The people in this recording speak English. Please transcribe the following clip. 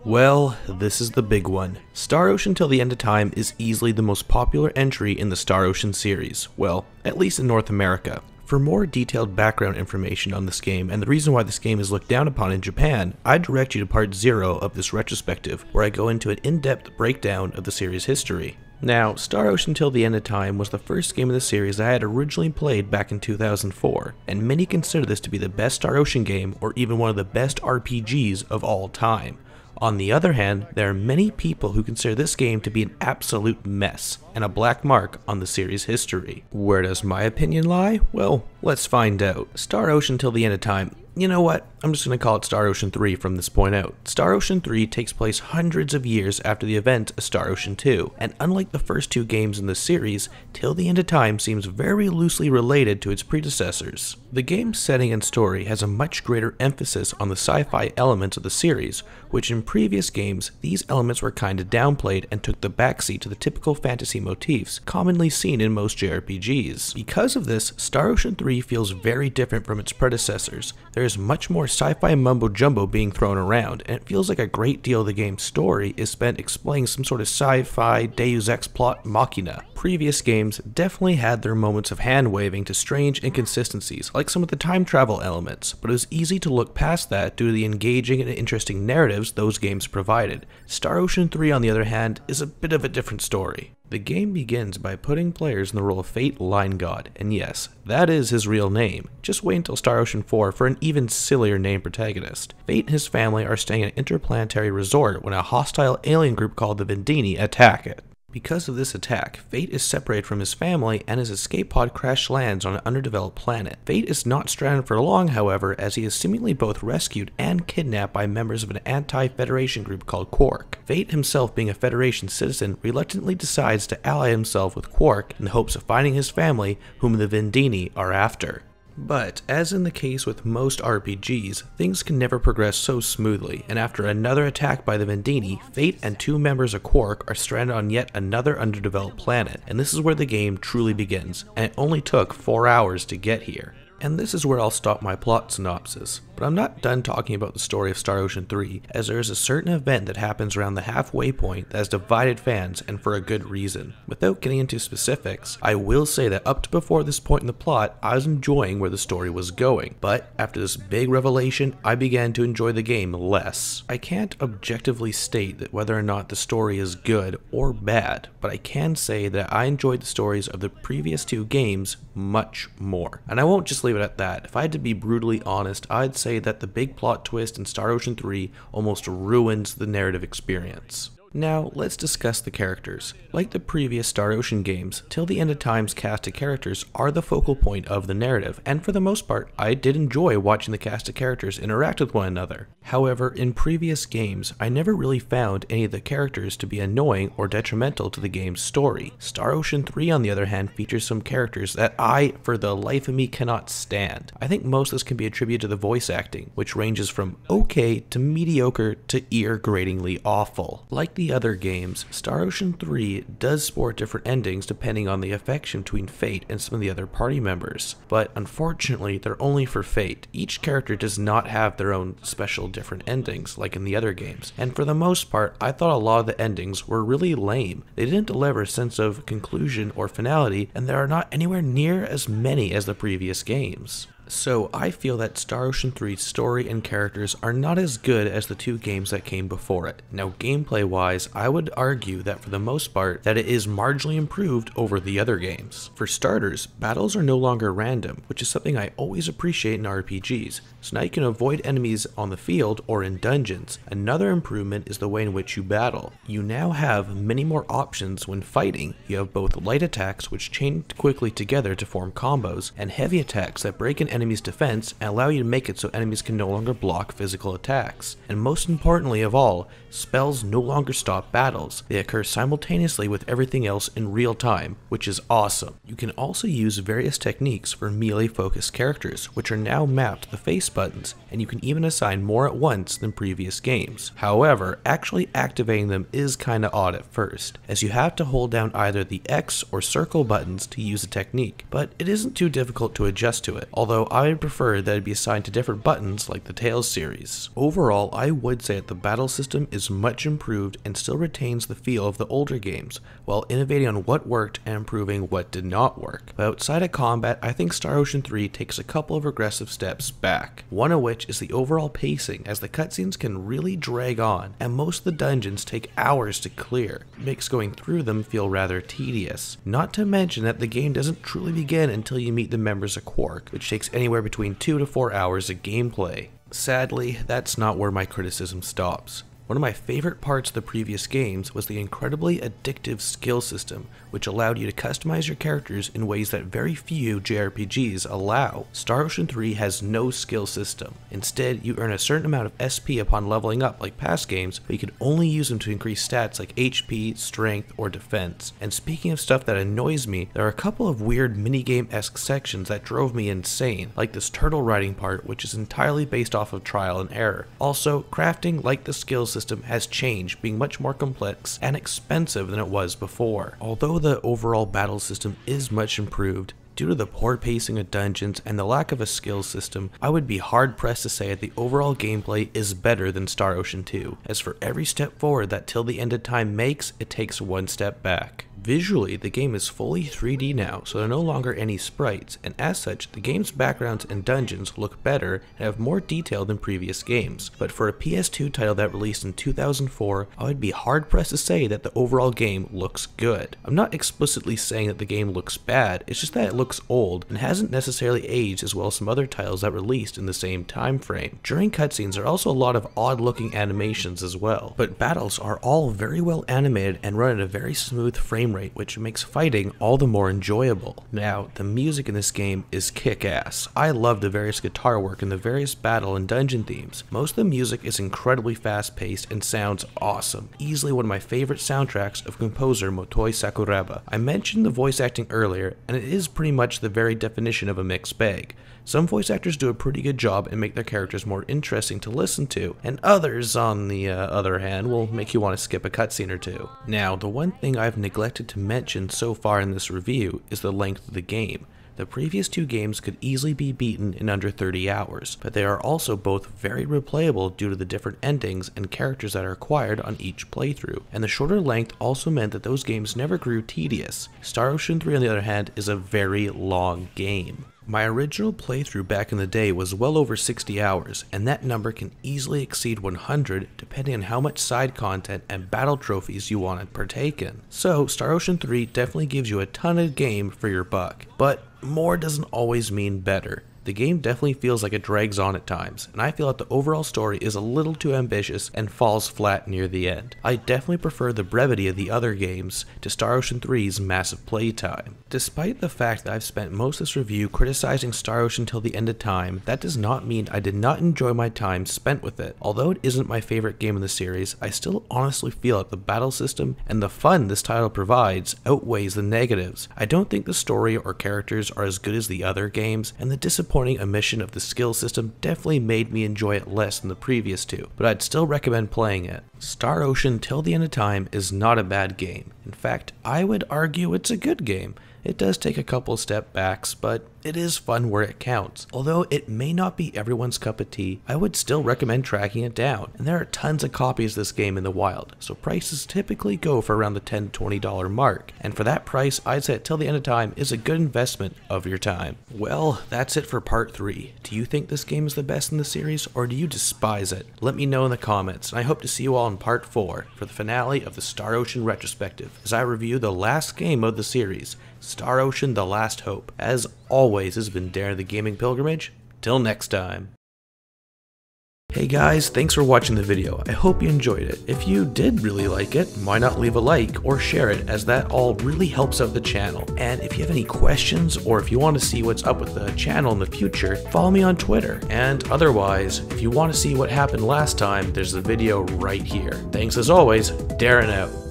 Well, this is the big one. Star Ocean Till the End of Time is easily the most popular entry in the Star Ocean series, well, at least in North America. For more detailed background information on this game and the reason why this game is looked down upon in Japan, I direct you to part 0 of this retrospective, where I go into an in-depth breakdown of the series' history. Now, Star Ocean Till the End of Time was the first game of the series I had originally played back in 2004, and many consider this to be the best Star Ocean game or even one of the best RPGs of all time. On the other hand, there are many people who consider this game to be an absolute mess and a black mark on the series' history. Where does my opinion lie? Well, let's find out. Star Ocean Till the End of Time. You know what? I'm just going to call it Star Ocean 3 from this point out. Star Ocean 3 takes place hundreds of years after the event of Star Ocean 2, and unlike the first two games in the series, Till the End of Time seems very loosely related to its predecessors. The game's setting and story has a much greater emphasis on the sci-fi elements of the series, which in previous games, these elements were kinda downplayed and took the backseat to the typical fantasy motifs commonly seen in most JRPGs. Because of this, Star Ocean 3 feels very different from its predecessors. There is much more sci-fi mumbo-jumbo being thrown around, and it feels like a great deal of the game's story is spent explaining some sort of sci-fi Deus Ex plot machina. Previous games definitely had their moments of hand-waving to strange inconsistencies, like some of the time travel elements, but it was easy to look past that due to the engaging and interesting narratives those games provided. Star Ocean 3, on the other hand, is a bit of a different story. The game begins by putting players in the role of Fate Line God, and yes, that is his real name. Just wait until Star Ocean 4 for an even sillier named protagonist. Fate and his family are staying at an interplanetary resort when a hostile alien group called the Vendini attack it. Because of this attack, Fate is separated from his family and his escape pod crash lands on an underdeveloped planet. Fate is not stranded for long, however, as he is seemingly both rescued and kidnapped by members of an anti-Federation group called Quark. Fate himself, being a Federation citizen, reluctantly decides to ally himself with Quark in the hopes of finding his family, whom the Vendini are after. But, as in the case with most RPGs, things can never progress so smoothly, and after another attack by the Vendini, Fate and two members of Quark are stranded on yet another underdeveloped planet, and this is where the game truly begins, and it only took 4 hours to get here. And this is where I'll stop my plot synopsis. But I'm not done talking about the story of Star Ocean 3, as there is a certain event that happens around the halfway point that has divided fans, and for a good reason. Without getting into specifics, I will say that up to before this point in the plot, I was enjoying where the story was going, but after this big revelation, I began to enjoy the game less. I can't objectively state that whether or not the story is good or bad, but I can say that I enjoyed the stories of the previous two games much more. And I won't just leave it at that. If I had to be brutally honest, I'd say that the big plot twist in Star Ocean 3 almost ruins the narrative experience. Now, let's discuss the characters. Like the previous Star Ocean games, Till the End of Time's cast of characters are the focal point of the narrative, and for the most part, I did enjoy watching the cast of characters interact with one another. However, in previous games, I never really found any of the characters to be annoying or detrimental to the game's story. Star Ocean 3, on the other hand, features some characters that I, for the life of me, cannot stand. I think most of this can be attributed to the voice acting, which ranges from okay to mediocre to ear-gratingly awful. Like the other games, Star Ocean 3 does sport different endings depending on the affection between Fate and some of the other party members, but unfortunately they're only for Fate. Each character does not have their own special different endings like in the other games, and for the most part I thought a lot of the endings were really lame. They didn't deliver a sense of conclusion or finality, and there are not anywhere near as many as the previous games. So I feel that Star Ocean 3's story and characters are not as good as the two games that came before it. Now gameplay wise, I would argue that for the most part that it is marginally improved over the other games. For starters, battles are no longer random, which is something I always appreciate in RPGs. So now you can avoid enemies on the field or in dungeons. Another improvement is the way in which you battle. You now have many more options when fighting. You have both light attacks which chain quickly together to form combos, and heavy attacks that break an enemy's defense and allow you to make it so enemies can no longer block physical attacks. And most importantly of all, spells no longer stop battles. They occur simultaneously with everything else in real time, which is awesome. You can also use various techniques for melee focused characters, which are now mapped to the face buttons, and you can even assign more at once than previous games. However, actually activating them is kinda odd at first, as you have to hold down either the X or circle buttons to use the technique, but it isn't too difficult to adjust to it, although I would prefer that it be assigned to different buttons like the Tales series. Overall, I would say that the battle system is much improved and still retains the feel of the older games, while innovating on what worked and improving what did not work. But outside of combat, I think Star Ocean 3 takes a couple of regressive steps back, one of which is the overall pacing, as the cutscenes can really drag on, and most of the dungeons take hours to clear. It makes going through them feel rather tedious. Not to mention that the game doesn't truly begin until you meet the members of Quark, which takes anywhere between 2 to 4 hours of gameplay. Sadly, that's not where my criticism stops. One of my favorite parts of the previous games was the incredibly addictive skill system, which allowed you to customize your characters in ways that very few JRPGs allow. Star Ocean 3 has no skill system. Instead, you earn a certain amount of SP upon leveling up like past games, but you can only use them to increase stats like HP, strength, or defense. And speaking of stuff that annoys me, there are a couple of weird minigame-esque sections that drove me insane, like this turtle riding part, which is entirely based off of trial and error. Also, crafting, like the skill system, has changed, being much more complex and expensive than it was before. Although the overall battle system is much improved, due to the poor pacing of dungeons and the lack of a skill system, I would be hard pressed to say that the overall gameplay is better than Star Ocean 2, as for every step forward that Till the End of Time makes, it takes one step back. Visually, the game is fully 3D now, so there are no longer any sprites, and as such, the game's backgrounds and dungeons look better and have more detail than previous games. But for a PS2 title that released in 2004, I would be hard pressed to say that the overall game looks good. I'm not explicitly saying that the game looks bad, it's just that it looks old and hasn't necessarily aged as well as some other titles that released in the same time frame. During cutscenes, there are also a lot of odd looking animations as well, but battles are all very well animated and run at a very smooth frame rate, which makes fighting all the more enjoyable. Now, the music in this game is kick-ass. I love the various guitar work and the various battle and dungeon themes. Most of the music is incredibly fast-paced and sounds awesome. Easily one of my favorite soundtracks of composer Motoi Sakuraba. I mentioned the voice acting earlier, and it is pretty much the very definition of a mixed bag. Some voice actors do a pretty good job and make their characters more interesting to listen to, and others, on the other hand, will make you want to skip a cutscene or two. Now, the one thing I've neglected to mention so far in this review is the length of the game. The previous two games could easily be beaten in under 30 hours, but they are also both very replayable due to the different endings and characters that are acquired on each playthrough, and the shorter length also meant that those games never grew tedious. Star Ocean 3 on the other hand is a very long game. My original playthrough back in the day was well over 60 hours, and that number can easily exceed 100 depending on how much side content and battle trophies you want to partake in. So Star Ocean 3 definitely gives you a ton of game for your buck, but more doesn't always mean better. The game definitely feels like it drags on at times, and I feel that the overall story is a little too ambitious and falls flat near the end. I definitely prefer the brevity of the other games to Star Ocean 3's massive playtime. Despite the fact that I've spent most of this review criticizing Star Ocean Till the End of Time, that does not mean I did not enjoy my time spent with it. Although it isn't my favorite game in the series, I still honestly feel that the battle system and the fun this title provides outweighs the negatives. I don't think the story or characters are as good as the other games, and the disappointing omission of the skill system definitely made me enjoy it less than the previous two, but I'd still recommend playing it. Star Ocean Till the End of Time is not a bad game. In fact, I would argue it's a good game. It does take a couple step backs, but it is fun where it counts. Although it may not be everyone's cup of tea, I would still recommend tracking it down. And there are tons of copies of this game in the wild, so prices typically go for around the $10 to $20 mark. And for that price, I'd say Till the End of Time is a good investment of your time. Well, that's it for part 3. Do you think this game is the best in the series, or do you despise it? Let me know in the comments, and I hope to see you all in part 4 for the finale of the Star Ocean Retrospective, as I review the last game of the series, Star Ocean: The Last Hope. As always, this has been Darren the Gaming Pilgrimage. Till next time. Hey guys, thanks for watching the video. I hope you enjoyed it. If you did really like it, why not leave a like or share it, as that all really helps out the channel. And if you have any questions, or if you want to see what's up with the channel in the future, follow me on Twitter. And otherwise, if you want to see what happened last time, there's a video right here. Thanks as always, Darren out.